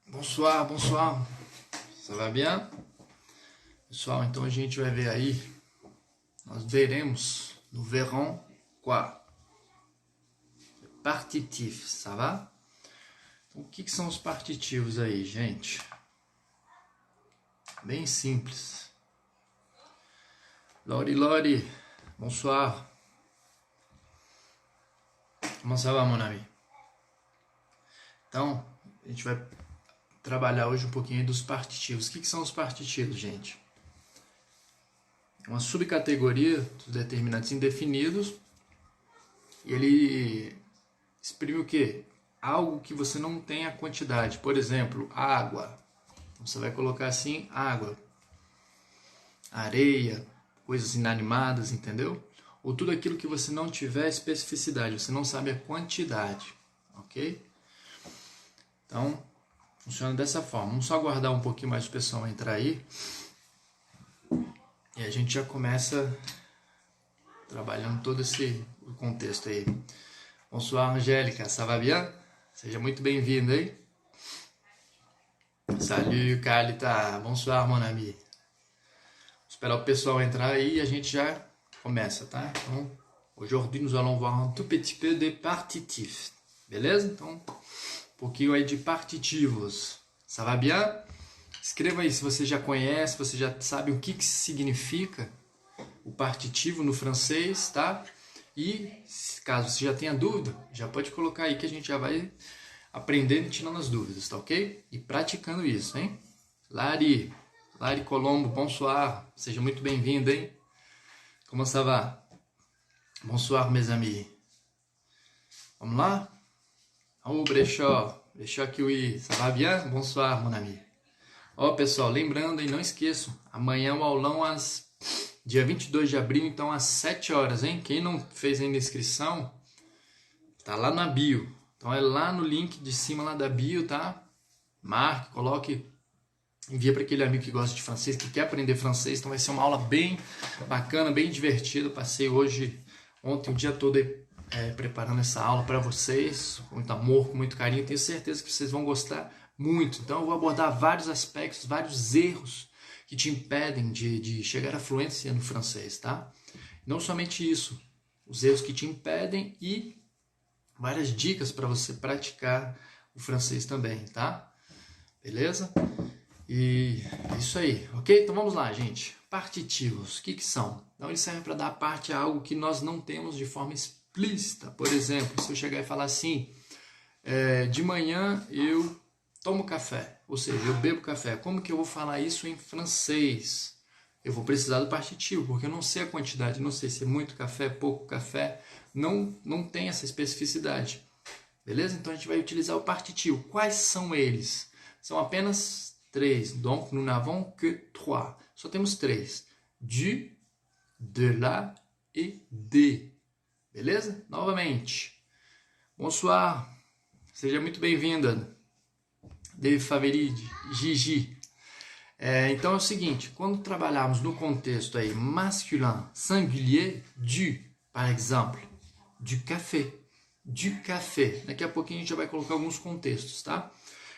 Bonsoir, bonsoir. Ça va bien? Pessoal, então a gente vai ver aí, nós veremos, nous verrons quoi? Partitif, ça va? Então, o que são os partitivos aí, gente? Bem simples. Lori, Lori, bonsoir. Comment ça va, mon ami? Então, a gente vai trabalhar hoje um pouquinho dos partitivos. O que são os partitivos, gente? Uma subcategoria dos determinantes indefinidos. E ele exprime o quê? Algo que você não tem a quantidade. Por exemplo, água. Você vai colocar assim, água. Areia, coisas inanimadas, entendeu? Ou tudo aquilo que você não tiver especificidade, você não sabe a quantidade, ok? Então, funciona dessa forma. Vamos só aguardar um pouquinho mais o pessoal entrar aí. E a gente já começa trabalhando todo esse contexto aí. Bonsoir, Angélica, ça va bien? Seja muito bem-vinda aí. Salut, Kalita. Bonsoir, mon ami. Vou esperar o pessoal entrar aí e a gente já começa, tá? Então, aujourd'hui, nous allons voir un tout petit peu de partitifs. Beleza? Então, um pouquinho aí de partitivos. Ça va bien? Escreva aí se você já conhece, você já sabe o que significa o partitivo no francês, tá? E caso você já tenha dúvida, já pode colocar aí que a gente já vai aprendendo e tirando as dúvidas, tá ok? E praticando isso, hein? Lari Colombo, bonsoir. Seja muito bem-vindo, hein? Como ça va? Bonsoir, mes amis. Vamos lá? Ô, Brechó Kiwi, ça va bien? Bonsoir, mon ami. Ó, pessoal, lembrando, e não esqueçam, amanhã o aulão dia 22 de abril, então às 7 horas, hein? Quem não fez ainda a inscrição, tá lá na bio. Então é lá no link de cima lá da bio, tá? Marque, coloque, envia para aquele amigo que gosta de francês, que quer aprender francês. Então vai ser uma aula bem bacana, bem divertida. Passei ontem o dia todo preparando essa aula para vocês, com muito amor, com muito carinho. Tenho certeza que vocês vão gostar muito. Então eu vou abordar vários aspectos, vários erros que te impedem de chegar à fluência no francês, tá? Não somente isso, os erros que te impedem e várias dicas para você praticar o francês também, tá? Beleza? E é isso aí, ok? Então vamos lá, gente. Partitivos, o que são? Então eles servem para dar parte a algo que nós não temos de forma explícita. Por exemplo, se eu chegar e falar assim, de manhã eu tomo café, ou seja, eu bebo café. Como que eu vou falar isso em francês? Eu vou precisar do partitivo, porque eu não sei a quantidade, não sei se é muito café, pouco café, não tem essa especificidade. Beleza? Então a gente vai utilizar o partitivo. Quais são eles? São apenas 3. Donc nous n'avons que 3. Só temos 3. Du, de la e de. Beleza? Novamente. Bonsoir. Seja muito bem-vinda. De Faveride, Gigi. Então é o seguinte, quando trabalharmos no contexto aí masculin singulier, du, par exemple, du café. Daqui a pouquinho a gente já vai colocar alguns contextos, tá?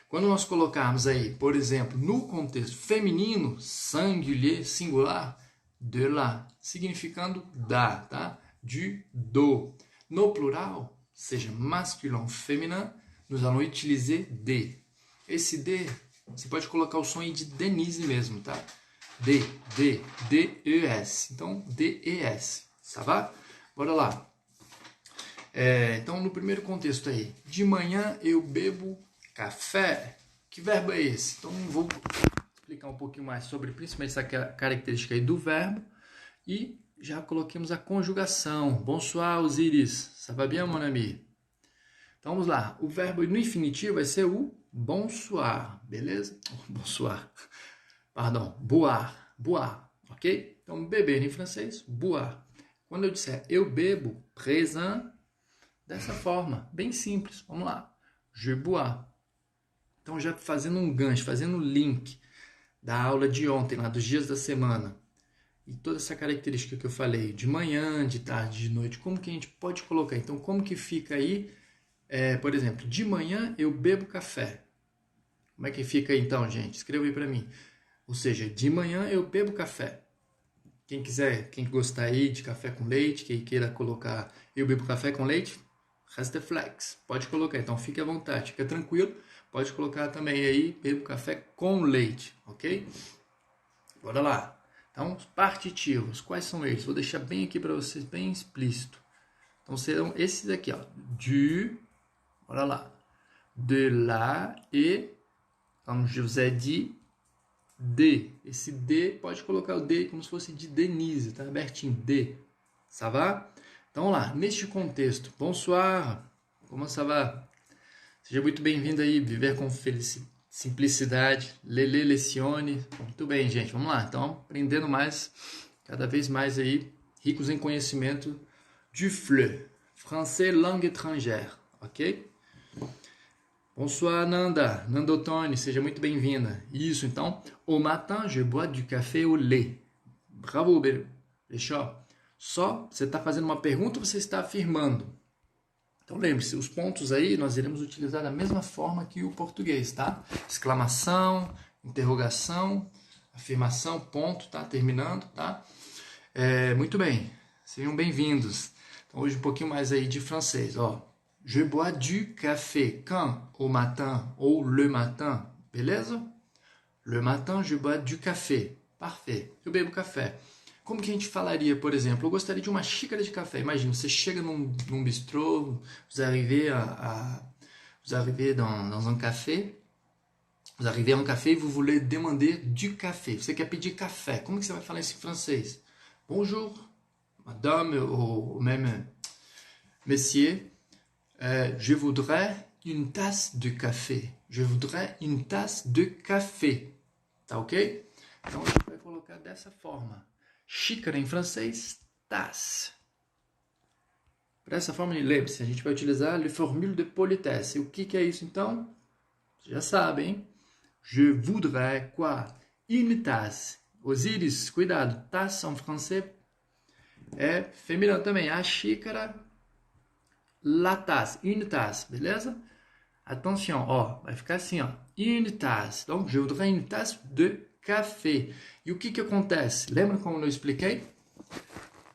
Quando nós colocarmos aí, por exemplo, no contexto feminino, singulier, singular, de la, significando da, tá? Du, do. No plural, seja masculin, féminin, nous allons utiliser de. Esse D, você pode colocar o som aí de Denise mesmo, tá? D-E-S. Então, D-E-S, tá bom? Bora lá. Então, no primeiro contexto aí, de manhã eu bebo café. Que verbo é esse? Então, vou explicar um pouquinho mais sobre principalmente essa característica aí do verbo. E já coloquemos a conjugação. Bonsoir, Osiris. Ça va bien, mon ami? Então, vamos lá. O verbo no infinitivo vai ser o bonsoir, beleza? Bonsoir. Pardon, boire, ok? Então, beber em francês, boire. Quando eu disser eu bebo, présent, dessa forma, bem simples. Vamos lá. Je bois. Então, já fazendo um gancho, fazendo um link da aula de ontem, lá dos dias da semana. E toda essa característica que eu falei, de manhã, de tarde, de noite, como que a gente pode colocar? Então, como que fica aí Por exemplo, de manhã eu bebo café. Como é que fica aí, então, gente? Escreva aí para mim. Ou seja, de manhã eu bebo café. Quem quiser, quem gostar aí de café com leite, quem queira colocar eu bebo café com leite, resta flex. Pode colocar, então fique à vontade, fica tranquilo. Pode colocar também aí, bebo café com leite, ok? Bora lá. Então, os partitivos, quais são eles? Vou deixar bem aqui para vocês, bem explícito. Então, serão esses aqui, ó. Du, bora lá. De lá e, como je vous ai dit, de. Esse D, pode colocar o D como se fosse de Denise, tá abertinho, D. Ça va? Então, vamos lá. Neste contexto, bonsoir, como ça va? Seja muito bem-vindo aí, viver com simplicidade, Lele Lecione. Muito bem, gente, vamos lá. Então, aprendendo mais, cada vez mais aí, ricos em conhecimento du FLE, Français Langue Étrangère, ok? Bonsoir, Nanda. Nandotone, seja muito bem-vinda. Isso, então. Au matin, je bois du café au lait. Bravo, Bechó. Só você está fazendo uma pergunta ou você está afirmando? Então, lembre-se, os pontos aí nós iremos utilizar da mesma forma que o português, tá? Exclamação, interrogação, afirmação, ponto, tá? Terminando, tá? Muito bem. Sejam bem-vindos. Então, hoje um pouquinho mais aí de francês, ó. Je bois du café quand? Au matin ou le matin. Beleza? Le matin, je bois du café. Parfait. Eu bebo café. Como que a gente falaria, por exemplo? Eu gostaria de uma xícara de café. Imagina, você chega num bistrô, vous arrivez dans un café, vous arrivez à un café e vous voulez demander du café. Você quer pedir café. Como que você vai falar isso em francês? Bonjour, madame, ou même monsieur. Je voudrais une tasse de café. Je voudrais une tasse de café. Tá ok? Então a gente vai colocar dessa forma. Xícara em francês, tasse. Para essa forma, lembre-se, a gente vai utilizar le formule de politesse. E o que é isso então? Vocês já sabem, hein? Je voudrais quoi? Une tasse. Osiris, cuidado, tasse em francês é feminino também. A xícara, la tasse, une tasse, beleza? Attention, ó, vai ficar assim, ó, une tasse. Donc, je voudrais une tasse de café. E o que acontece? Lembra como eu expliquei?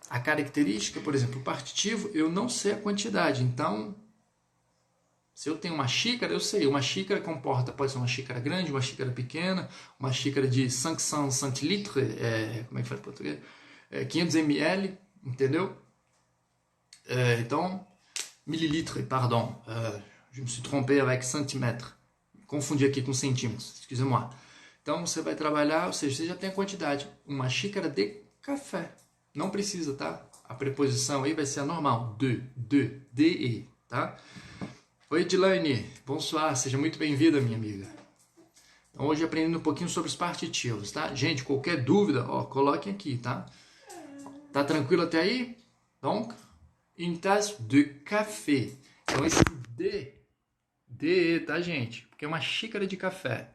A característica, por exemplo, o partitivo, eu não sei a quantidade. Então, se eu tenho uma xícara, eu sei. Uma xícara comporta, pode ser uma xícara grande, uma xícara pequena, uma xícara de 500 centilitres, como é que fala em português? 500 ml, entendeu? Então, mililitres, pardon. Je me suis trompé avec centimètres. Confundi aqui com centímetros, excusez-moi. Então, você vai trabalhar, ou seja, você já tem a quantidade. Uma xícara de café. Não precisa, tá? A preposição aí vai ser a normal. De, tá? Oi, Edilane. Bonsoir. Seja muito bem-vinda, minha amiga. Então, hoje aprendendo um pouquinho sobre os partitivos, tá? Gente, qualquer dúvida, ó, coloquem aqui, tá? Tá tranquilo até aí? Donc, une tasse de café. Então, esse de, tá, gente? Porque é uma xícara de café.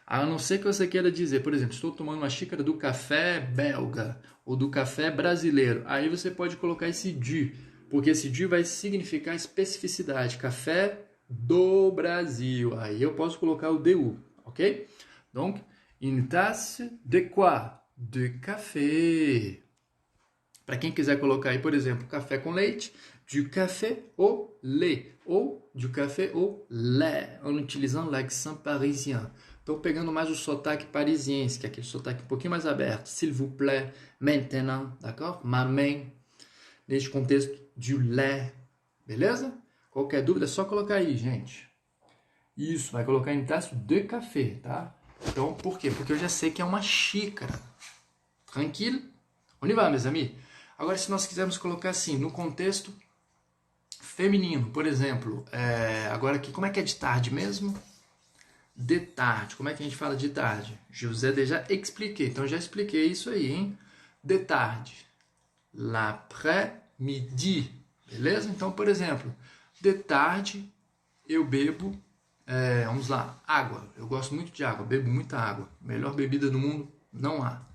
A não ser que você queira dizer, por exemplo, estou tomando uma xícara do café belga ou do café brasileiro. Aí você pode colocar esse du, porque esse du vai significar especificidade. Café do Brasil. Aí eu posso colocar o du, ok? Donc, une tasse de quoi? De café. Para quem quiser colocar aí, por exemplo, café com leite, du café au lait ou du café au lait, en utilisant l'accent parisien. Estou pegando mais o sotaque parisiense, que é aquele sotaque um pouquinho mais aberto. S'il vous plaît, maintenant, d'accord? Ma main, neste contexto, du lait, beleza? Qualquer dúvida é só colocar aí, gente. Isso, vai colocar em taça de café, tá? Então, por quê? Porque eu já sei que é uma xícara. Tranquilo? On y va, mes amis? Agora, se nós quisermos colocar assim, no contexto feminino, por exemplo, agora aqui, como é que é de tarde mesmo? De tarde. Como é que a gente fala de tarde? José déjà expliqué. Então, já expliquei isso aí, hein? De tarde. L'après-midi. Beleza? Então, por exemplo, de tarde eu bebo, vamos lá, água. Eu gosto muito de água, bebo muita água. Melhor bebida do mundo, não há.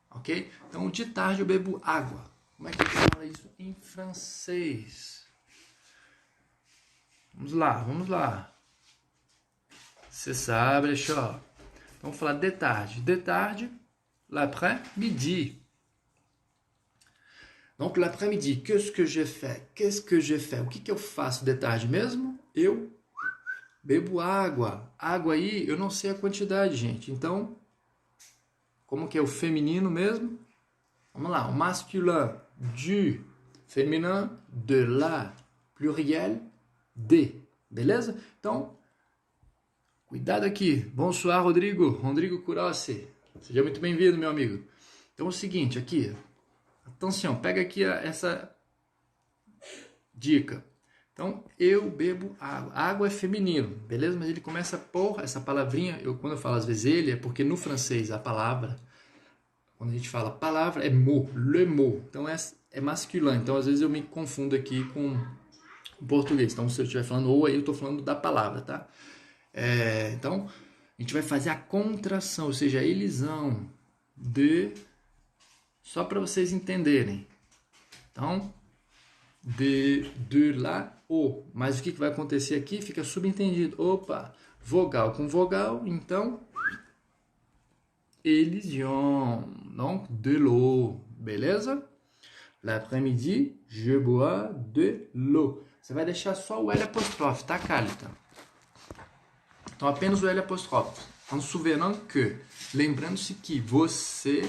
Ok? Então, de tarde eu bebo água. Como é que a gente fala isso em francês? Vamos lá, vamos lá. C'est ça, brechó. Então, vamos falar de tarde. De tarde, l'après-midi. Donc, l'après-midi, qu'est-ce que j'ai fait? Qu'est-ce que j'ai fait? O que eu faço de tarde mesmo? Eu bebo água. Água aí, eu não sei a quantidade, gente. Então, como que é o feminino mesmo? Vamos lá, o masculin, du. Féminin, de la. Pluriel, de. Beleza? Então, cuidado aqui. Bonsoir, Rodrigo. Rodrigo Curossi. Seja muito bem-vindo, meu amigo. Então, é o seguinte, aqui. Atenção, pega aqui essa dica. Então, eu bebo água. Água é feminino, beleza? Mas ele começa por essa palavrinha. Quando eu falo às vezes ele, é porque no francês a palavra, quando a gente fala palavra, é mot, le mot. Então, é masculino. Então, às vezes eu me confundo aqui com o português. Então, se eu estiver falando ou aí, eu estou falando da palavra, tá? Então, a gente vai fazer a contração, ou seja, a elisão de... Só para vocês entenderem. Então, de lá, o. Mas o que vai acontecer aqui fica subentendido. Opa, vogal com vogal, então, elision. Donc, de l'eau. Beleza? L'après-midi, je bois de l'eau. Você vai deixar só o L apóstrofe, tá, Calita? Então, apenas o L apóstrofe. En souvenant que, lembrando-se que você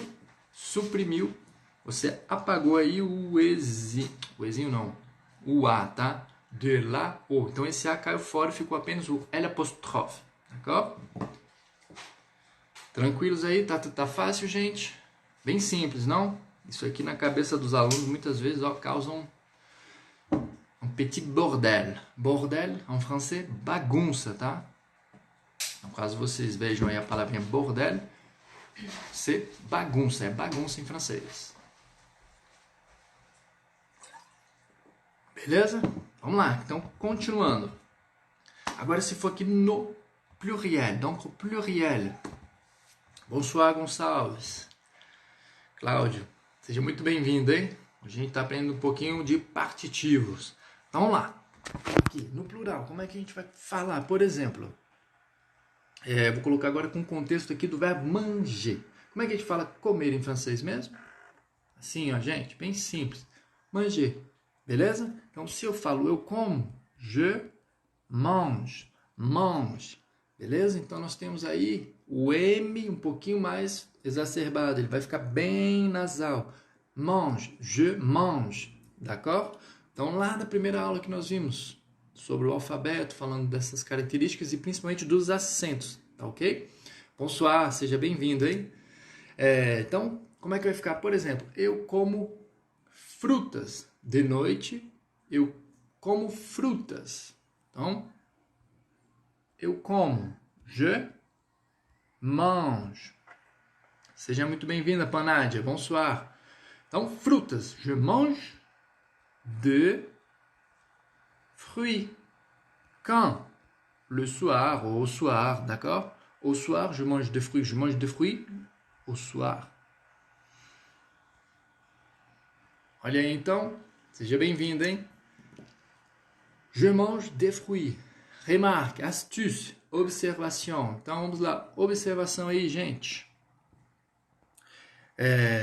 suprimiu, você apagou aí o ezinho não, o A, tá? De lá, o. Então, esse A caiu fora e ficou apenas o L apóstrofe, d'accord? Tranquilos aí? Tá fácil, gente? Bem simples, não? Isso aqui na cabeça dos alunos muitas vezes causa um petit bordel. Bordel, em francês, bagunça, tá? Então, caso vocês vejam aí a palavrinha bordel, c'est bagunça, é bagunça em francês. Beleza? Vamos lá, então continuando. Agora se for aqui no pluriel, donc o pluriel. Bonsoir, Gonçalves. Cláudio, seja muito bem-vindo, hein? A gente está aprendendo um pouquinho de partitivos. Então vamos lá. Aqui, no plural, como é que a gente vai falar? Por exemplo, vou colocar agora com o contexto aqui do verbo manger. Como é que a gente fala comer em francês mesmo? Assim, ó, gente, bem simples. Manger, beleza? Então, se eu falo eu como, je mange, mange, beleza? Então, nós temos aí o M um pouquinho mais exacerbado, ele vai ficar bem nasal. Mange, je mange, d'accord? Então, lá na primeira aula que nós vimos sobre o alfabeto, falando dessas características e principalmente dos acentos, tá ok? Bonsoir, seja bem-vindo, hein? Então, como é que vai ficar? Por exemplo, eu como frutas. De noite, eu como frutas. Então, eu como. Je mange. Seja muito bem-vinda, Panádia. Bonsoir. Então, frutas. Je mange de fruits. Quand? Le soir, au soir, d'accord? Au soir, je mange des fruits. Je mange des fruits au soir. Olha aí, então. Seja bem-vindo, hein? Je mange des fruits. Remarque, astuce, observation. Então, vamos lá. Observação aí, gente.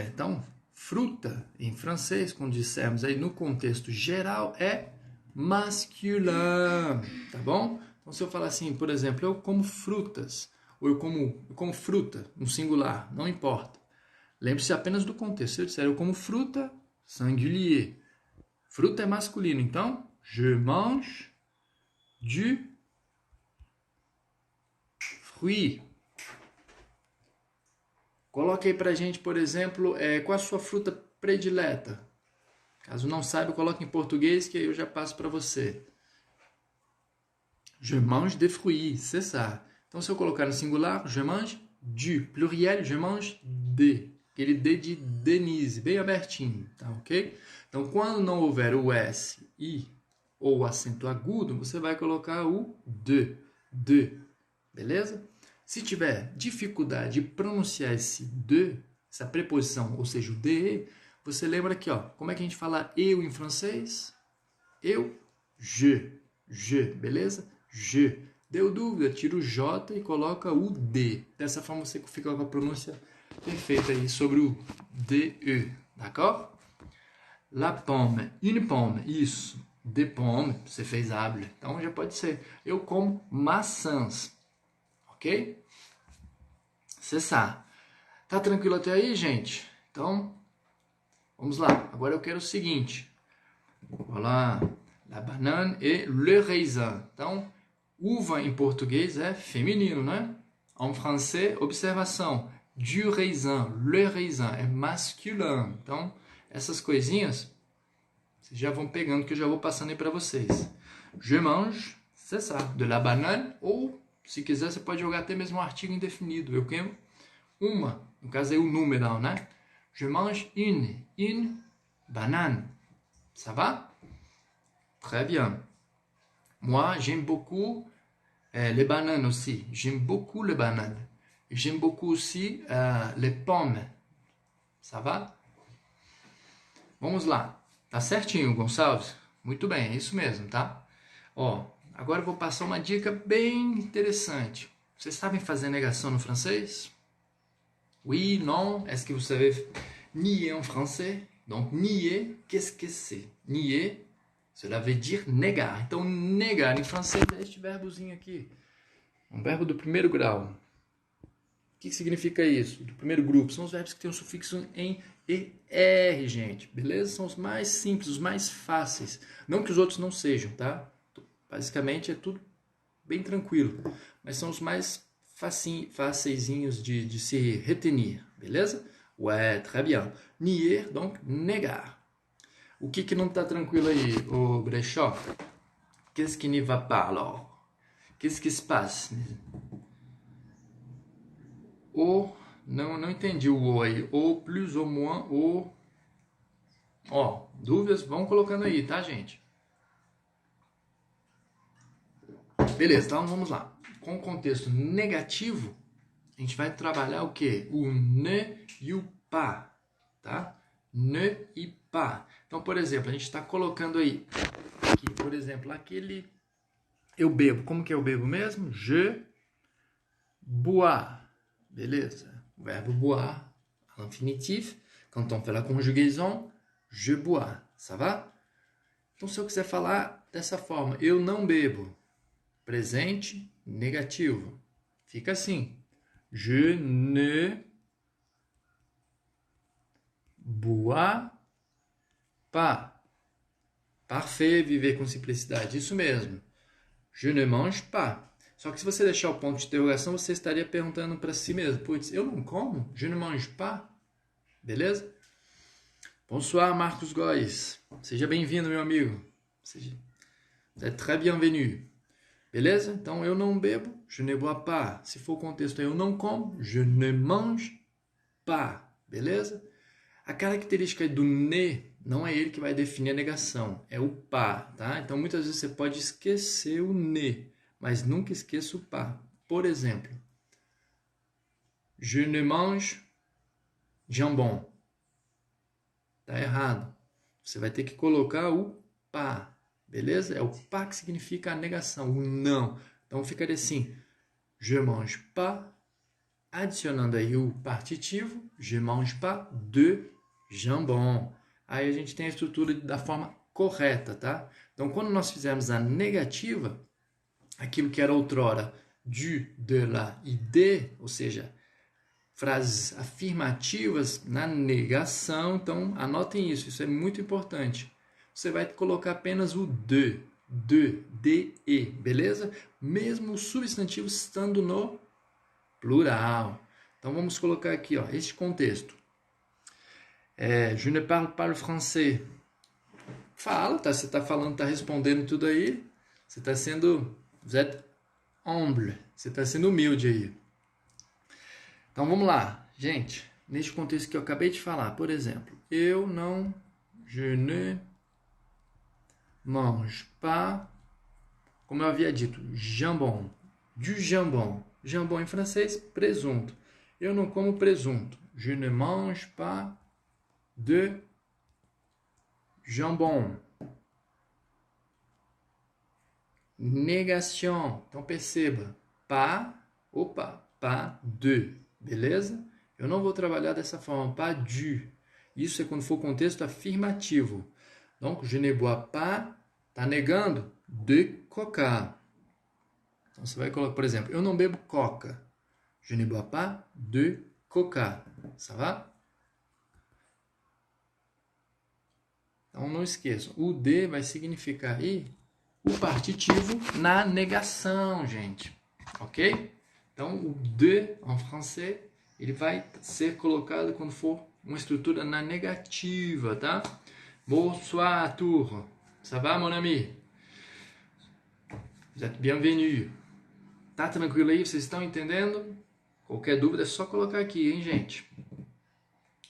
Então, fruta, em francês, como dissemos aí no contexto geral, é masculin, tá bom? Então, se eu falar assim, por exemplo, eu como frutas, ou eu como fruta, no singular, não importa. Lembre-se apenas do contexto. Se eu disser eu como fruta, singulier. Fruta é masculino, então, je mange du fruit. Coloque aí pra gente, por exemplo, qual a sua fruta predileta. Caso não saiba, coloque em português que aí eu já passo para você. Je mange des fruits, c'est ça. Então, se eu colocar no singular, je mange du. Pluriel, je mange de. Aquele D de Denise, bem abertinho, tá ok? Então, quando não houver o S, I ou o acento agudo, você vai colocar o de, beleza? Se tiver dificuldade de pronunciar esse de, essa preposição, ou seja, o de, você lembra aqui, ó, como é que a gente fala eu em francês? Eu, je. beleza? Je. Deu dúvida, tira o J e coloca o D. Dessa forma você fica com a pronúncia perfeita aí sobre o DE, d'accord? La pomme, une pomme, isso. Des pommes, você fez hable. Então já pode ser. Eu como maçãs, ok? C'est ça. Tá tranquilo até aí, gente? Então, vamos lá. Agora eu quero o seguinte. Voilà. La banane et le raisin. Então, uva em português é feminino, né? En français, observação. Du raisin, le raisin é masculin. Então, essas coisinhas, vocês já vão pegando que eu já vou passando aí para vocês. Je mange, c'est ça, de la banane. Ou, se quiser, você pode jogar até mesmo um artigo indefinido. Eu quero uma. No caso aí o numeral, né? Je mange une banane. Ça va? Très bien. Moi, j'aime beaucoup les bananes aussi. J'aime beaucoup les bananes. J'aime beaucoup aussi les pommes. Ça va? Vamos lá. Tá certinho, Gonçalves? Muito bem, é isso mesmo, tá? Ó, agora eu vou passar uma dica bem interessante. Vocês sabem fazer negação no francês? Oui, non? Est-ce que vous savez nier en français? Donc, nier, qu'est-ce que c'est? Nier, cela veut dire negar. Então, negar em francês é este verbozinho aqui. Um verbo do primeiro grau. O que significa isso? Do primeiro grupo. São os verbos que têm um sufixo em ER, gente. Beleza? São os mais simples, os mais fáceis. Não que os outros não sejam, tá? Basicamente é tudo bem tranquilo. Mas são os mais faceizinhos de se retenir. Beleza? Ouais, très bien. Nier, donc, negar. O que não está tranquilo aí, ô Brechó? Qu'est-ce qui ne va pas, alors? Qu'est-ce qui se passe? O, não entendi o O aí. O plus ou moins, o... Ó, dúvidas? Vão colocando aí, tá, gente? Beleza, então vamos lá. Com o contexto negativo, a gente vai trabalhar o quê? O ne e o pas, tá? Ne e pas. Então, por exemplo, a gente está colocando aí, aqui, por exemplo, aquele... Eu bebo. Como que eu bebo mesmo? Je bois. Beleza? O verbo boire, à l'infinitif. Quand on fait la conjugaison, je bois. Ça va? Então, se eu quiser falar dessa forma, eu não bebo. Presente negativo. Fica assim. Je ne bois pas. Parfait, viver com simplicidade. Isso mesmo. Je ne mange pas. Só que se você deixar o ponto de interrogação, você estaria perguntando para si mesmo. Putz, eu não como? Je ne mange pas. Beleza? Bonsoir, Marcos Góes. Seja bem-vindo, meu amigo. Vous êtes très bienvenu. Beleza? Então, eu não bebo, je ne bois pas. Se for o contexto eu não como, je ne mange pas. Beleza? A característica do ne não é ele que vai definir a negação, é o pas, tá? Então, muitas vezes você pode esquecer o ne, mas nunca esqueça o pas. Por exemplo, je ne mange jambon. Tá errado. Você vai ter que colocar o pas. Beleza? É o pas que significa a negação, o não. Então ficaria assim, je mange pas, adicionando aí o partitivo, je mange pas de jambon. Aí a gente tem a estrutura da forma correta, tá? Então quando nós fizermos a negativa, aquilo que era outrora du, de, la e de, ou seja, frases afirmativas na negação, então anotem isso é muito importante. Você vai colocar apenas o de, e, beleza? Mesmo o substantivo estando no plural. Então vamos colocar aqui, ó, este contexto. Je ne parle pas le français. Fala, tá? Você está falando, está respondendo tudo aí. Você está sendo, vous êtes humble. Você está sendo humilde aí. Então vamos lá, gente. Neste contexto que eu acabei de falar, por exemplo, eu não, je ne mange pas, como eu havia dito, jambon, du jambon. Jambon em francês, presunto. Eu não como presunto. Je ne mange pas de jambon. negação. Então perceba, pas, pas de, beleza? Eu não vou trabalhar dessa forma, pas du. Isso é quando for contexto afirmativo. Donc, je ne bois pas, tá negando, de coca. Então você vai colocar, por exemplo, eu não bebo coca. Je ne bois pas de coca. Ça va? Então não esqueçam, o de vai significar aí o partitivo na negação, gente. Ok? Então o de, em francês, ele vai ser colocado quando for uma estrutura na negativa, tá? Bonsoir, tour. Ça va, mon ami? Vous êtes bienvenue. Tá tranquilo aí? Vocês estão entendendo? Qualquer dúvida é só colocar aqui, hein, gente?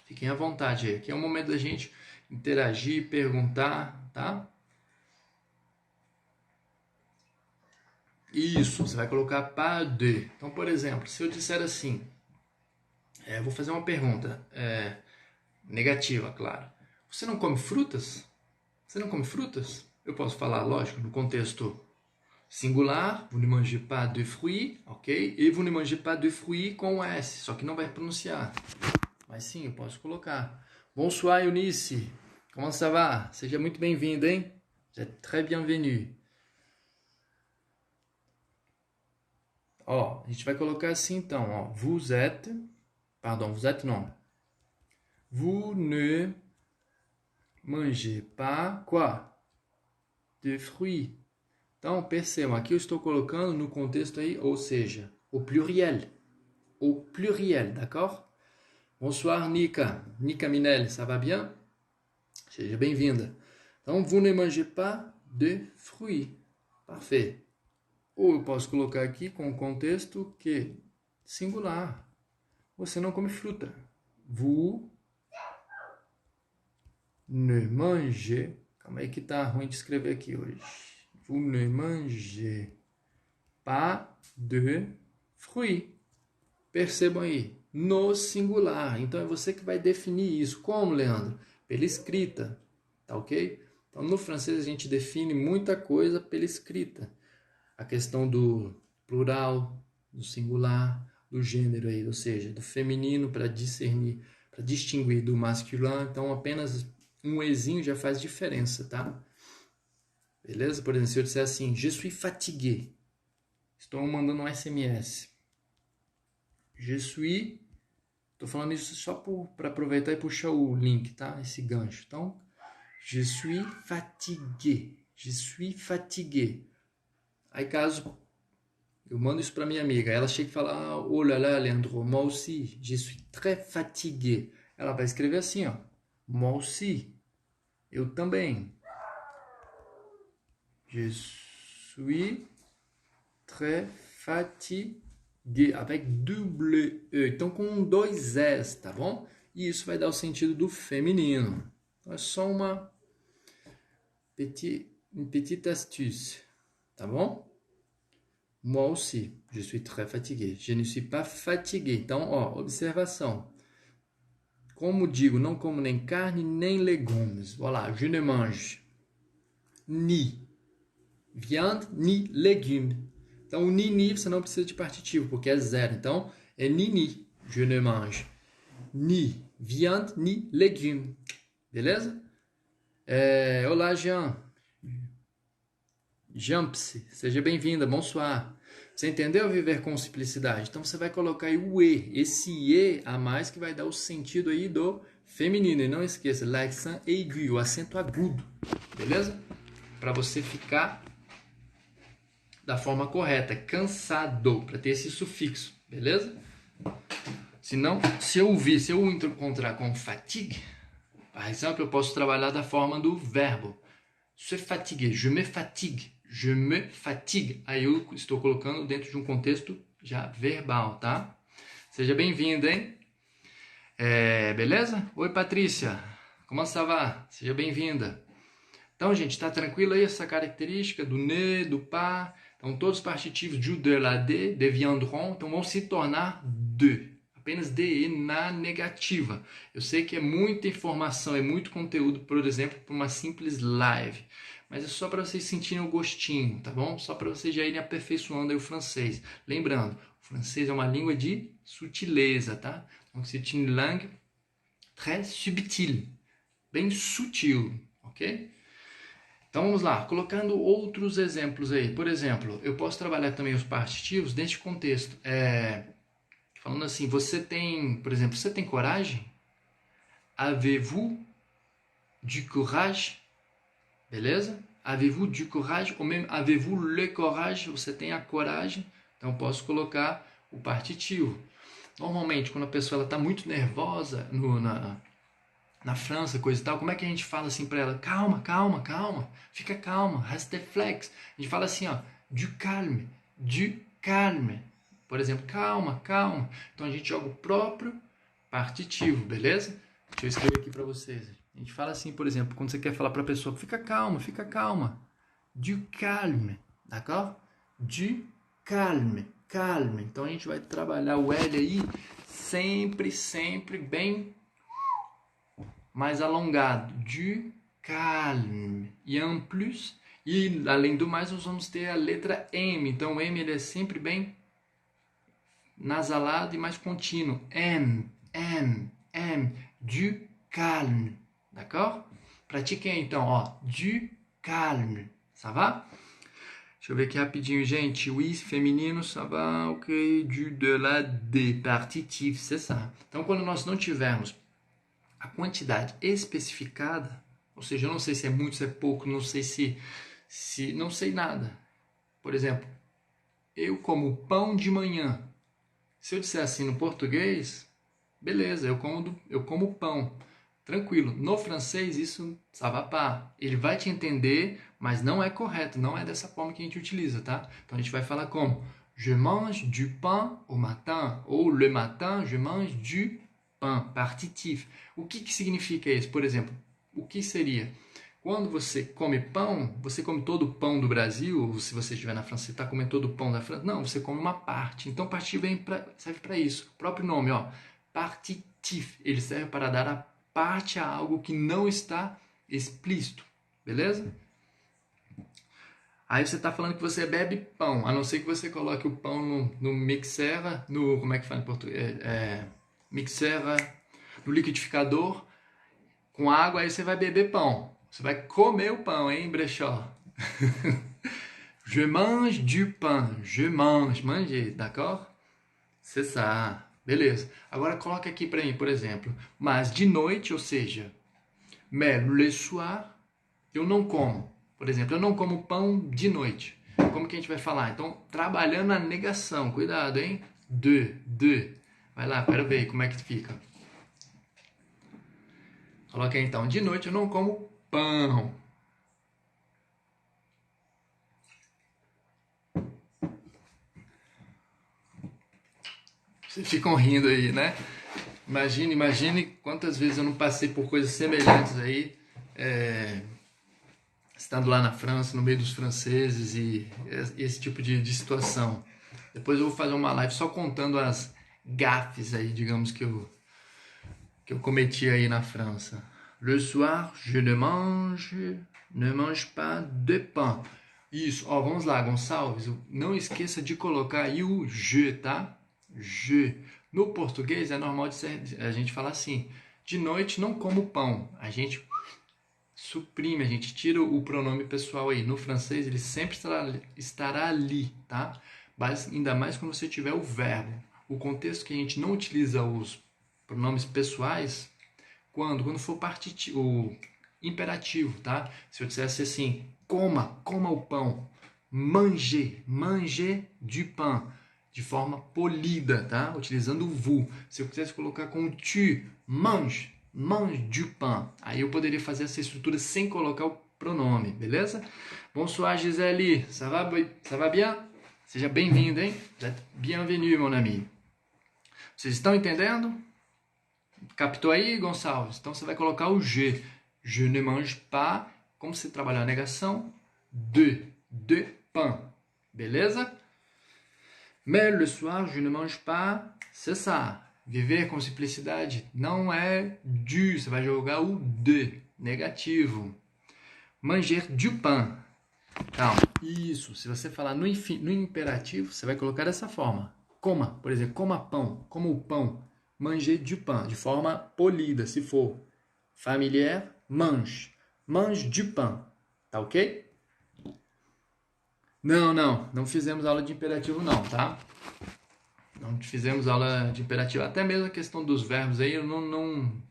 Fiquem à vontade aí. Aqui é o momento da gente interagir, perguntar, tá? Isso, você vai colocar pas de. Então, por exemplo, se eu disser assim, eu vou fazer uma pergunta negativa, claro. Você não come frutas? Você não come frutas? Eu posso falar, lógico, no contexto singular, vous ne mangez pas de fruits, ok? E vous ne mangez pas de fruits com S, só que não vai pronunciar. Mas sim, eu posso colocar. Bonsoir, Eunice. Comment ça va? Seja muito bem-vindo, hein? Vous êtes très bienvenue. Ó, a gente vai colocar assim então, ó. Vous êtes non. Vous ne mangez pas quoi? De fruits. Então, percebam, aqui eu estou colocando no contexto aí, ou seja, o pluriel. Au pluriel, d'accord? Bonsoir, Nika. Nika Minel, ça va bien? Seja bem-vinda. Então, vous ne mangez pas de fruits. Parfait. Ou eu posso colocar aqui com o contexto que singular. Você não come fruta. Vous ne mangez... Calma aí que tá ruim de escrever aqui hoje. Vous ne mangez pas de fruits. Percebam aí, no singular. Então é você que vai definir isso. Como, Leandro? Pela escrita, tá ok? Então no francês a gente define muita coisa pela escrita. A questão do plural, do singular, do gênero aí, ou seja, do feminino para discernir, para distinguir do masculino. Então apenas um ezinho já faz diferença, tá? Beleza? Por exemplo, se eu disser assim, je suis fatigué. Estou mandando um SMS. Je suis... Estou falando isso só para aproveitar e puxar o link, tá? Esse gancho. Então, je suis fatigué. Je suis fatigué. Aí, caso eu mando isso para minha amiga, ela chega e fala, oh là là, Leandro, moi aussi, je suis très fatigué. Ela vai escrever assim, ó. Moi aussi. Eu também. Je suis très fatigué. Avec double E. Então, com dois S, tá bom? E isso vai dar o sentido do feminino. Então, é só uma petite astuce. Tá bom? Moi aussi, je suis très fatigué. Je ne suis pas fatigué. Então, ó, observação. Como digo, não como nem carne, nem legumes. Voilà, je ne mange ni viande, ni légumes. Então, o ni você não precisa de partitivo, porque é zero. Então, é ni. Je ne mange ni viande, ni légumes. Beleza? Olá, Jean. Jamps, seja bem-vinda, bonsoir. Você entendeu viver com simplicidade? Então, você vai colocar aí o E. Esse E a mais que vai dar o sentido aí do feminino. E não esqueça, l'accent aigu, o acento agudo. Beleza? Para você ficar da forma correta, cansado, para ter esse sufixo, beleza? Senão, se eu encontrar com fatigue, por exemplo, eu posso trabalhar da forma do verbo. Se fatigué, je me fatigue. Aí eu estou colocando dentro de um contexto já verbal, tá? Seja bem-vindo, hein? Beleza? Oi, Patrícia. Como ça va? Seja bem-vinda. Então, gente, tá tranquilo aí essa característica do ne, do pas? Então, todos os partitivos du, de, la, de, deviendront, então vão se tornar de. Apenas de na negativa. Eu sei que é muita informação, é muito conteúdo, por exemplo, para uma simples live. mas é só para vocês sentirem o gostinho, tá bom? Só para vocês já irem aperfeiçoando aí o francês. Lembrando, o francês é uma língua de sutileza, tá? Então, c'est une langue très subtile, bem sutil, ok? Então vamos lá, colocando outros exemplos aí. Por exemplo, eu posso trabalhar também os partitivos neste contexto. Falando assim, você tem, por exemplo, você tem coragem? Avez-vous du courage? Beleza? Avez-vous du courage? Ou mesmo avez-vous le courage? Você tem a coragem? Então eu posso colocar o partitivo. Normalmente, quando a pessoa está muito nervosa na França, coisa e tal, como é que a gente fala assim para ela? Calma, calma, calma, fica calma, reste flex. A gente fala assim, ó, du calme, du calme. Por exemplo, calma, calma. Então a gente joga o próprio partitivo, beleza? Deixa eu escrever aqui para vocês. A gente fala assim, por exemplo, quando você quer falar para a pessoa, fica calma, fica calma. Du calme, d'accord? Du calme, calme. Então a gente vai trabalhar o L aí sempre, sempre bem mais alongado, du calme. E en plus, e além do mais, nós vamos ter a letra M. Então o M ele é sempre bem nasalado e mais contínuo. M, M, M, du calme. D'accord? Pratiquem então, ó, du calme. Ça va? Deixa eu ver aqui rapidinho, gente. Oui, feminino, ça va, ok. Du, de, la, de, partitif, c'est ça. Então, quando nós não tivermos a quantidade especificada, ou seja, eu não sei se é muito, se é pouco, não sei se não sei nada. Por exemplo, eu como pão de manhã. Se eu disser assim no português, beleza, eu como pão, tranquilo. No francês isso ça va pas. Ele vai te entender, mas não é correto, não é dessa forma que a gente utiliza, tá? Então a gente vai falar como je mange du pain au matin, ou le matin je mange du pain, partitif. O que significa isso? Por exemplo, o que seria? Quando você come pão, você come todo o pão do Brasil, ou se você estiver na França, você está comendo todo o pão da França? Não, você come uma parte. Então, partitif serve para isso. O próprio nome, ó, partitif, ele serve para dar a parte a algo que não está explícito, beleza? Aí você está falando que você bebe pão, a não ser que você coloque o pão no mixer, como é que fala em português? Mixer, no liquidificador, com água, aí você vai beber pão. Você vai comer o pão, hein, brechó? Je mange du pain. Je mange. Manger, d'accord? C'est ça. Beleza. Agora coloca aqui para mim, por exemplo. Mas de noite, ou seja, mais le soir, eu não como. Por exemplo, eu não como pão de noite. Como que a gente vai falar? Então, trabalhando a negação. Cuidado, hein? De. Vai lá, quero ver como é que fica. Coloca aí, então. De noite eu não como pão. Vocês ficam rindo aí, né? Imagine quantas vezes eu não passei por coisas semelhantes aí, estando lá na França, no meio dos franceses e esse tipo de situação. Depois eu vou fazer uma live só contando as gafes aí, digamos, que eu cometi aí na França. Le soir, je ne mange pas de pain. Isso, ó, vamos lá, Gonçalves, não esqueça de colocar aí o je, tá? Je. No português é normal a gente falar assim, de noite não como pão. A gente suprime, a gente tira o pronome pessoal aí. No francês ele sempre estará ali, tá? Mas ainda mais quando você tiver o verbo. O contexto que a gente não utiliza os pronomes pessoais, quando for o imperativo, tá? Se eu dissesse assim, coma o pão. Manger du pain. De forma polida, tá? Utilizando o vous. Se eu quisesse colocar com tu, mange du pain. Aí eu poderia fazer essa estrutura sem colocar o pronome, beleza? Bonsoir, Gisele. Ça va bien? Seja bem-vindo, hein? Bienvenue, mon ami. Vocês estão entendendo? Captou aí, Gonçalves? Então você vai colocar o je. Je ne mange pas. Como você trabalhar a negação? De pain. Beleza? Mais le soir, je ne mange pas. C'est ça. Viver com simplicidade não é du. Você vai jogar o de. Negativo. Manger du pain. Calma. Isso. Se você falar no imperativo, você vai colocar dessa forma. Coma, por exemplo, coma pão. Coma o pão. Manger du pain. De forma polida, se for familiar, mange. Mange du pain. Tá ok? Não fizemos aula de imperativo não, tá? Não fizemos aula de imperativo. Até mesmo a questão dos verbos aí, eu não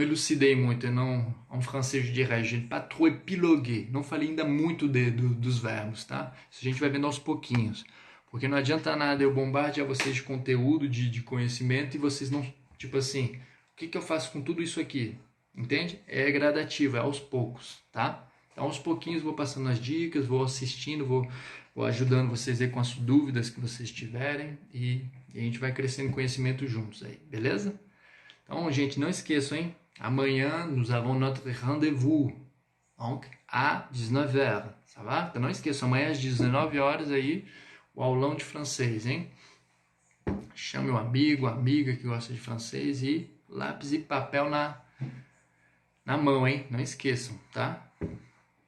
elucidei muito. Eu não, en français je dirais, je n'ai pas trop épilogué. Não falei ainda muito dos verbos, tá? Isso a gente vai vendo aos pouquinhos. Porque não adianta nada eu bombardear vocês de conteúdo, de conhecimento, e vocês não, tipo assim, o que eu faço com tudo isso aqui? Entende? É gradativo, é aos poucos, tá? Então, aos pouquinhos vou passando as dicas, vou assistindo, vou ajudando vocês aí com as dúvidas que vocês tiverem, e a gente vai crescendo conhecimento juntos aí, beleza? Então, gente, não esqueçam, hein? Amanhã, nous avons notre rendez-vous. Donc, à 19h, ça va? Então, não esqueçam, amanhã às 19 horas aí, o aulão de francês, hein? Chame um amigo, amiga que gosta de francês e lápis e papel na mão, hein? Não esqueçam, tá?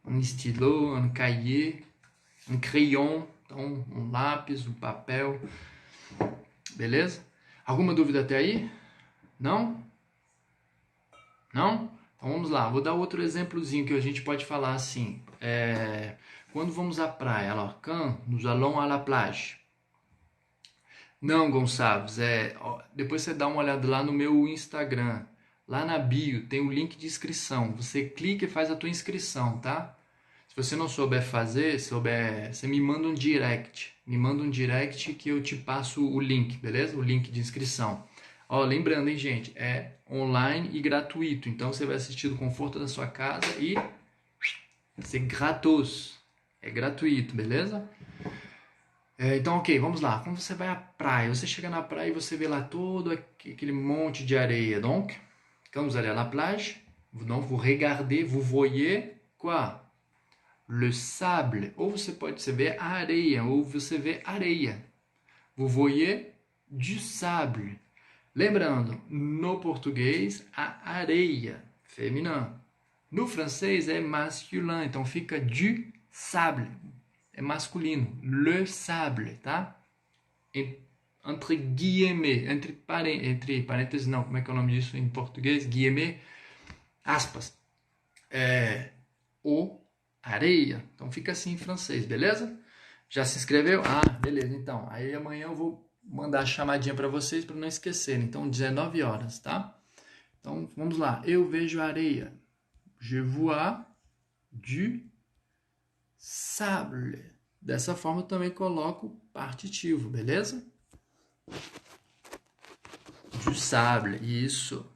Um stylo, um cahier, um crayon, então um lápis, um papel, beleza? Alguma dúvida até aí? Não? Não? Então vamos lá, vou dar outro exemplozinho que a gente pode falar assim. Quando vamos à praia, alors, quand nous allons à la plage. Não, Gonçalves, depois você dá uma olhada lá no meu Instagram. Lá na bio tem o link de inscrição. Você clica e faz a tua inscrição, tá? Se você não souber fazer, você me manda um direct. Me manda um direct que eu te passo o link, beleza? O link de inscrição. Ó, lembrando, hein, gente, é online e gratuito. Então você vai assistir do conforto da sua casa e c'est gratos. É gratuito, beleza? Então, ok, vamos lá. Quando você vai à praia, você chega na praia e você vê lá todo aquele monte de areia. Donc, quand vous allez à la plage, donc vous regardez, vous voyez quoi? Le sable. Ou você pode ver a areia, ou você vê areia. Vous voyez du sable. Lembrando, no português, a areia, feminino. No francês é masculin, então fica du sable. É masculino, le sable, tá? Entre guillemets, entre parênteses, não, como é que é o nome disso em português? Guillemets, aspas. O areia. Então fica assim em francês, beleza? Já se inscreveu? Ah, beleza, então. Aí amanhã eu vou mandar a chamadinha para vocês para não esquecerem. Então, 19 horas, tá? Então, vamos lá. Eu vejo areia. Je vois du sable. Dessa forma eu também coloco partitivo, beleza? Du sable, isso.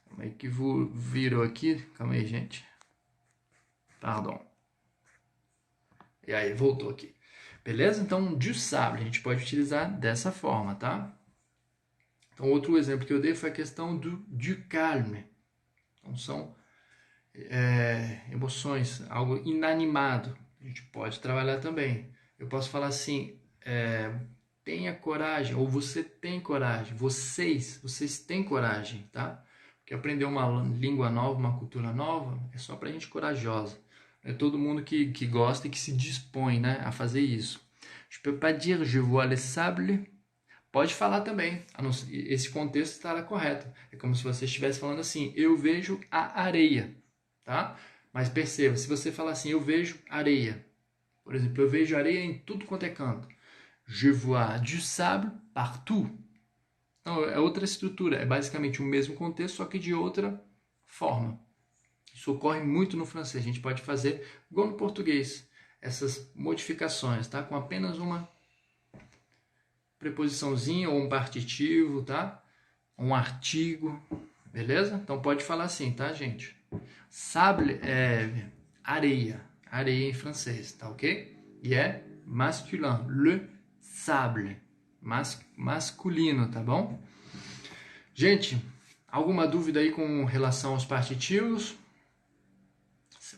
Como é que virou aqui? Calma aí, gente. Pardon. E aí, voltou aqui. Beleza? Então, du sable, a gente pode utilizar dessa forma, tá? Então, outro exemplo que eu dei foi a questão du calme. Então, são emoções, algo inanimado. A gente pode trabalhar também. Eu posso falar assim, tenha coragem, ou você tem coragem. Vocês têm coragem, tá? Porque aprender uma língua nova, uma cultura nova, é só pra gente corajosa. É todo mundo que gosta e que se dispõe, né, a fazer isso. Je peux pas dire je vois le sable. Pode falar também. Esse contexto estará correto. É como se você estivesse falando assim, eu vejo a areia, tá? Mas perceba, se você falar assim, eu vejo areia. Por exemplo, eu vejo areia em tudo quanto é canto. Je vois du sable partout. Então, é outra estrutura. É basicamente o mesmo contexto, só que de outra forma. Isso ocorre muito no francês. A gente pode fazer igual no português. Essas modificações, tá? Com apenas uma preposiçãozinha ou um partitivo, tá? Um artigo, beleza? Então pode falar assim, tá, gente? Sable é areia. Areia em francês, tá ok? E é masculin. Le sable. Masculino, tá bom? Gente, alguma dúvida aí com relação aos partitivos?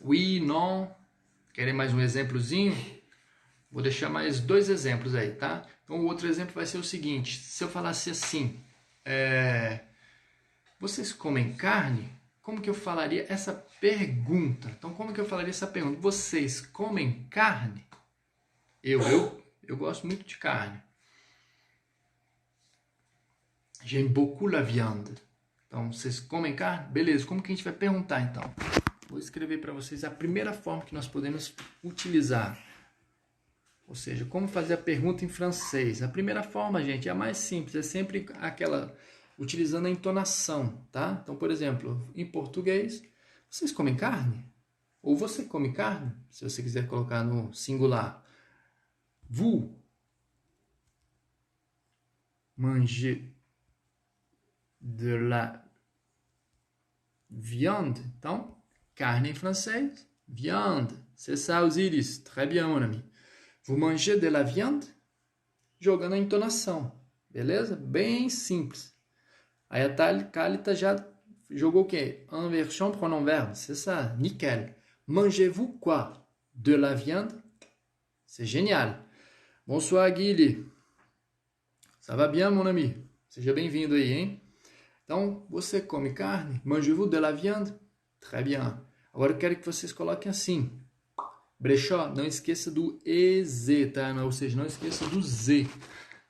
Oui, non? Querem mais um exemplozinho? Vou deixar mais 2 exemplos aí, tá? Então, o outro exemplo vai ser o seguinte. Se eu falasse assim, vocês comem carne? como que eu falaria essa pergunta? Então, como que eu falaria essa pergunta? Vocês comem carne? Eu gosto muito de carne. J'aime beaucoup la viande. Então, vocês comem carne? Beleza, como que a gente vai perguntar então? Vou escrever para vocês a primeira forma que nós podemos utilizar. Ou seja, como fazer a pergunta em francês. A primeira forma, gente, é a mais simples. É sempre aquela, utilizando a entonação, tá? Então, por exemplo, em português, vocês comem carne? Ou você come carne? Se você quiser colocar no singular. Vous mangez de la viande. Então, carne em francês, viande. C'est ça, Osiris. Très bien, mon ami. Vous mangez de la viande? Jogando a entonação. Beleza? Bem simples. Aí a Thalita já jogou o quê? Inversion pronom verbe. C'est ça. Nickel. Mangez-vous quoi? De la viande? C'est génial. Bonsoir, Guilherme. Ça va bien, mon ami? Seja bem-vindo aí, hein? Então, você come carne? Mangez-vous de la viande? Très bien. Agora eu quero que vocês coloquem assim. Brechó, não esqueça do EZ, tá? Ou seja, não esqueça do Z.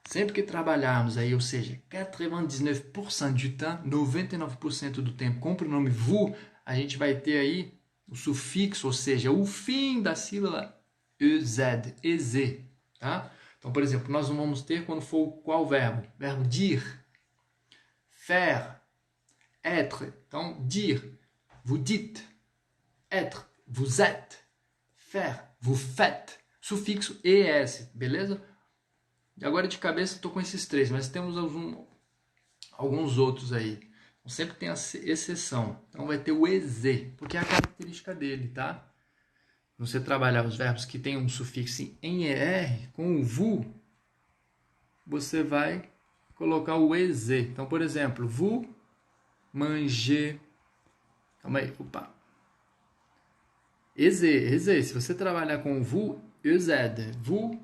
Sempre que trabalharmos aí, ou seja, 99% du temps, 99% do tempo, com o pronome vous, a gente vai ter aí o sufixo, ou seja, o fim da sílaba EZ, tá? Então, por exemplo, nós vamos ter quando for qual verbo? Verbo dire, faire, être. Então, dire, vous dites, être, vous êtes, faire, vous faites. Sufixo ES, beleza? E agora de cabeça estou com esses três, mas temos alguns outros aí. Então, sempre tem a exceção. Então vai ter o EZ, porque é a característica dele, tá? Você trabalhar os verbos que tem um sufixo em ER, com o VU, você vai colocar o EZ. Então, por exemplo, vous mangez... Calma aí, opa. EZ. Se você trabalhar com o VU, EZ. Vous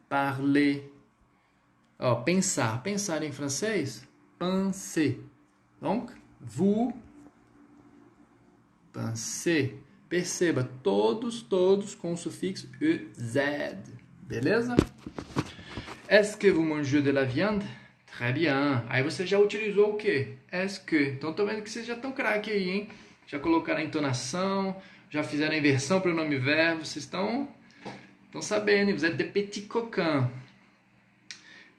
parlez. Ó, pensar. Pensar em francês, penser. Donc, vous pensez. Perceba, todos com o sufixo EZ. Beleza? Est-ce que vous mangez de la viande? Très bien. Aí você já utilizou o quê? Est-ce que. Então, tô vendo que vocês já estão craque aí, hein? Já colocaram a entonação, já fizeram a inversão para o nome verbo. Vocês estão sabendo, vous êtes des petits coquins.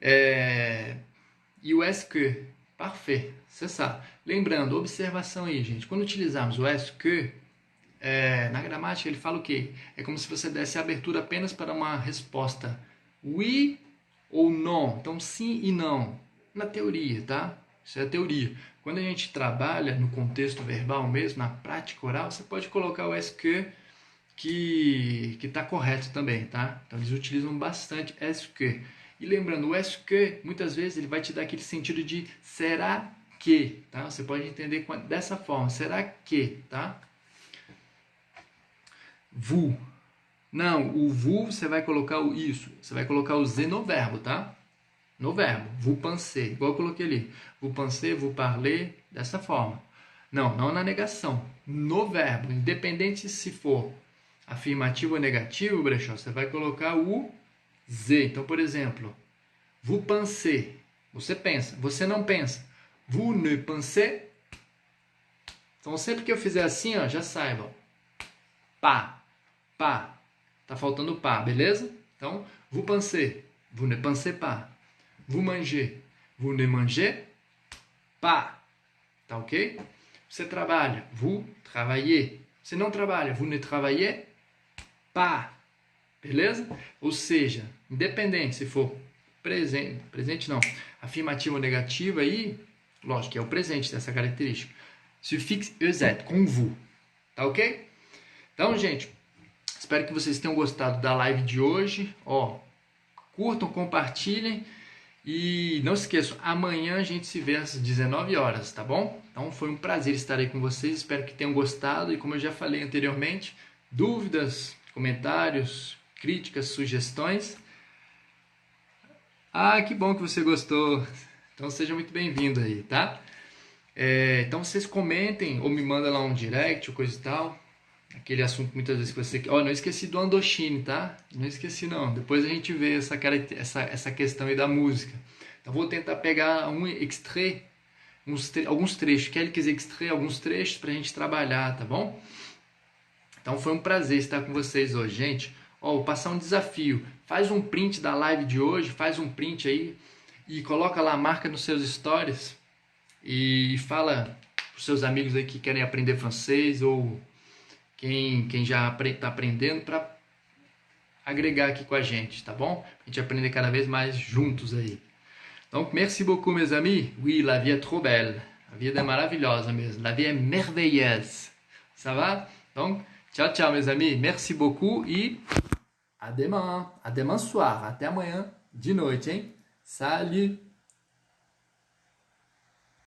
E o est-ce que? Parfait, c'est ça. Lembrando, observação aí, gente. Quando utilizarmos o est-ce que, na gramática ele fala o quê? É como se você desse abertura apenas para uma resposta oui ou non. Então, sim e não. Na teoria, tá? Isso é a teoria. Quando a gente trabalha no contexto verbal mesmo, na prática oral, você pode colocar o est-ce que está correto também, tá? Então, eles utilizam bastante est-ce que. E lembrando, o est-ce que, muitas vezes, ele vai te dar aquele sentido de será que, tá? Você pode entender dessa forma, será que, tá? Vous. Não, o vous você vai colocar o isso. Você vai colocar o Z no verbo, tá? No verbo. Vous pensez. Igual eu coloquei ali. Vous pensez, vous parlez. Dessa forma. Não na negação. No verbo. Independente se for afirmativo ou negativo, Brechó, você vai colocar o Z. Então, por exemplo, vous pensez. Você pensa. Você não pensa. Vous ne pensez. Então, sempre que eu fizer assim, ó, já saiba. Pá. Tá faltando pá, beleza? Então, vous pensez, vous ne pensez pas. Vous mangez, vous ne mangez pas. Tá ok? Você trabalha, vous travaillez. Você não trabalha, vous ne travaillez pas. Beleza? Ou seja, independente se for presente não, afirmativo ou negativo aí, lógico que é o presente dessa característica. Sufixo EZ, com vous. Tá ok? Então, gente, espero que vocês tenham gostado da live de hoje. Ó, curtam, compartilhem e não se esqueçam, amanhã a gente se vê às 19 horas, tá bom? Então foi um prazer estar aí com vocês, espero que tenham gostado e como eu já falei anteriormente, dúvidas, comentários, críticas, sugestões. Ah, que bom que você gostou. Então seja muito bem-vindo aí, tá? Então vocês comentem ou me mandam lá um direct ou coisa e tal. Aquele assunto muitas vezes que você... Ó, não esqueci do Andochine, tá? Não esqueci não. Depois a gente vê essa questão aí da música. Então vou tentar pegar um extrait, alguns trechos. Quelques extraits, alguns trechos pra gente trabalhar, tá bom? Então foi um prazer estar com vocês hoje, gente. Ó, vou passar um desafio. Faz um print da live de hoje, faz um print aí e coloca lá, marca nos seus stories e fala pros seus amigos aí que querem aprender francês ou quem já está aprendendo para agregar aqui com a gente, tá bom? A gente aprender cada vez mais juntos aí. Donc, merci beaucoup, mes amis. Oui, la vie est trop belle. A vida é maravilhosa mesmo. La vie est merveilleuse. Ça va? Donc, tchau, tchau, mes amis. Merci beaucoup e à demain. À demain soir. Até amanhã de noite, hein? Salut!